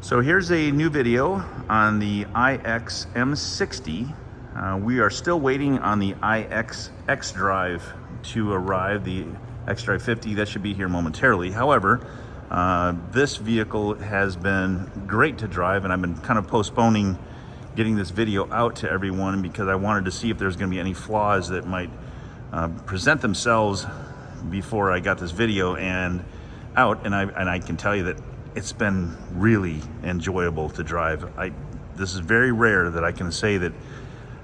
So here's a new video on the iX M60. We are still waiting on the iX xDrive to arrive, the xDrive 50. That should be here momentarily. However, this vehicle has been great to drive, and I've been kind of postponing getting this video out to everyone because I wanted to see if there's going to be any flaws that might present themselves before I got this video out. And I can tell you that it's been really enjoyable to drive. This is very rare that I can say that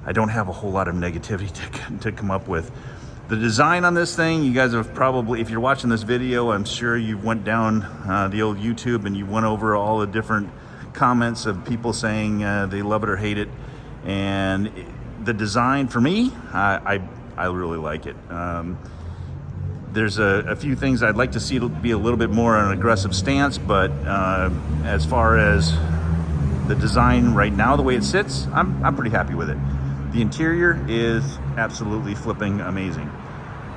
I don't have a whole lot of negativity to come up with. The design on this thing, you guys have probably, if you're watching this video, I'm sure you went down the old YouTube and you went over all the different comments of people saying they love it or hate it. And the design, for me, I really like it. There's a few things I'd like to see it be a little bit more on an aggressive stance, but as far as the design right now, the way it sits, I'm pretty happy with it. The interior is absolutely flipping amazing.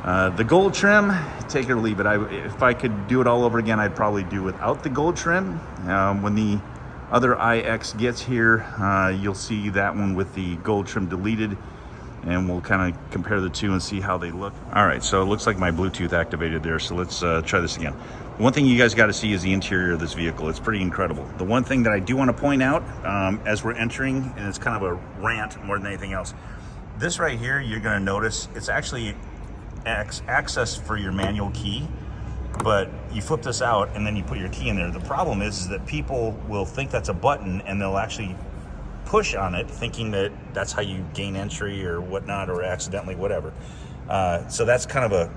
The gold trim, take it or leave it. If I could do it all over again, I'd probably do without the gold trim. When the other iX gets here, you'll see that one with the gold trim deleted, and we'll kind of compare the two and see how they look. All right, so it looks like my Bluetooth activated there, so let's try this again. One thing you guys got to see is the interior of this vehicle. It's pretty incredible. The one thing that I do want to point out as we're entering, and it's kind of a rant more than anything else, this right here, you're going to notice it's actually access for your manual key, but you flip this out and then you put your key in there. The problem is that people will think that's a button and they'll actually push on it thinking that that's how you gain entry or whatnot, or accidentally whatever. So that's kind of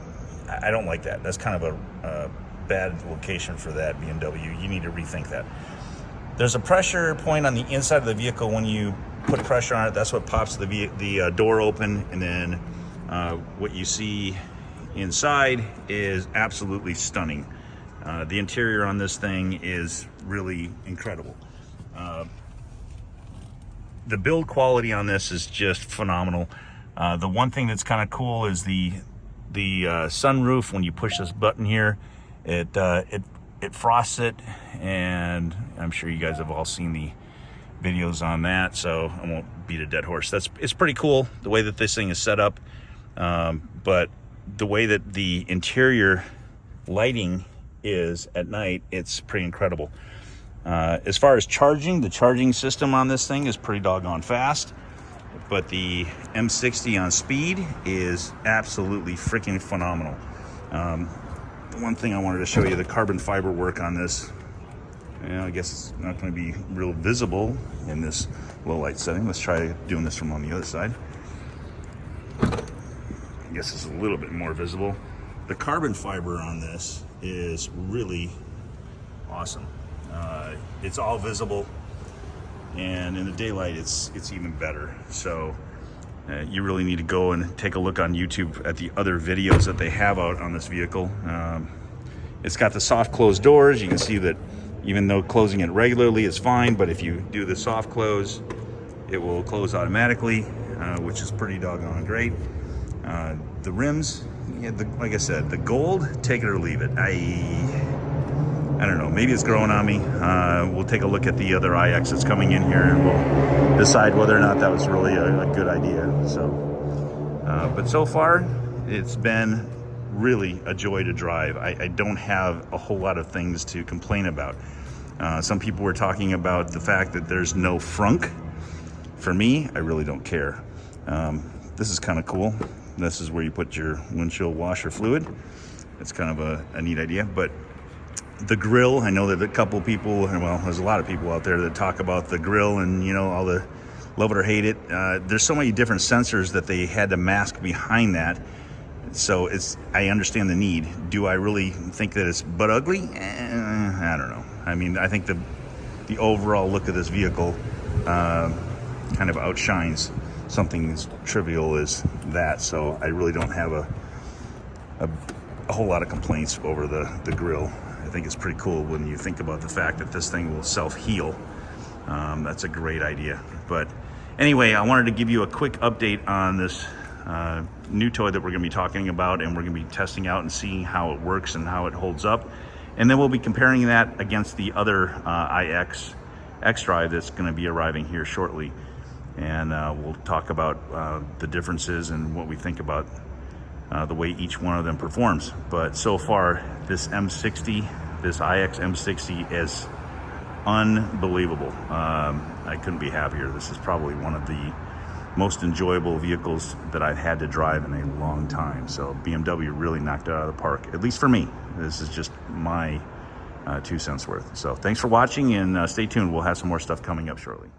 I don't like that. That's kind of a bad location for that, BMW. You need to rethink that. There's a pressure point on the inside of the vehicle. When you put pressure on it, that's what pops the door open, and then what you see inside is absolutely stunning. The interior on this thing is really incredible. The build quality on this is just phenomenal. The one thing that's kind of cool is the sunroof. When you push this button here, it frosts it, and I'm sure you guys have all seen the videos on that, so I won't beat a dead horse. It's pretty cool the way that this thing is set up, but the way that the interior lighting is at night, it's pretty incredible. As far as charging, the charging system on this thing is pretty doggone fast, but the M60 on speed is absolutely freaking phenomenal. The one thing I wanted to show you, the carbon fiber work on this, I guess it's not going to be real visible in this low light setting. Let's try doing this from on the other side. I guess it's a little bit more visible. The carbon fiber on this is really awesome. It's all visible, and in the daylight it's even better. So you really need to go and take a look on YouTube at the other videos that they have out on this vehicle. It's got the soft close doors. You can see that even though closing it regularly is fine, but if you do the soft close, it will close automatically, which is pretty doggone great. The rims, like I said, the gold, take it or leave it. I don't know, maybe it's growing on me. We'll take a look at the other iX that's coming in here, and we'll decide whether or not that was really a good idea. So, but so far, it's been really a joy to drive. I don't have a whole lot of things to complain about. Some people were talking about the fact that there's no frunk. For me, I really don't care. This is kind of cool. This is where you put your windshield washer fluid. It's kind of a neat idea, but the grill, I know that a couple people, well, there's a lot of people out there that talk about the grill and, all the love it or hate it. There's so many different sensors that they had to mask behind that. So I understand the need. Do I really think that it's butt ugly? I don't know. I mean, I think the overall look of this vehicle kind of outshines something as trivial as that. So I really don't have a whole lot of complaints over the grill. I think it's pretty cool when you think about the fact that this thing will self-heal. That's a great idea. But anyway, I wanted to give you a quick update on this new toy that we're going to be talking about, and we're going to be testing out and seeing how it works and how it holds up. And then we'll be comparing that against the other iX xDrive that's going to be arriving here shortly. And we'll talk about the differences and what we think about the way each one of them performs. But so far, this M60, this iX M60 is unbelievable. I couldn't be happier. This is probably one of the most enjoyable vehicles that I've had to drive in a long time. So BMW really knocked it out of the park, at least for me. This is just my 2 cents worth. So thanks for watching, and stay tuned. We'll have some more stuff coming up shortly.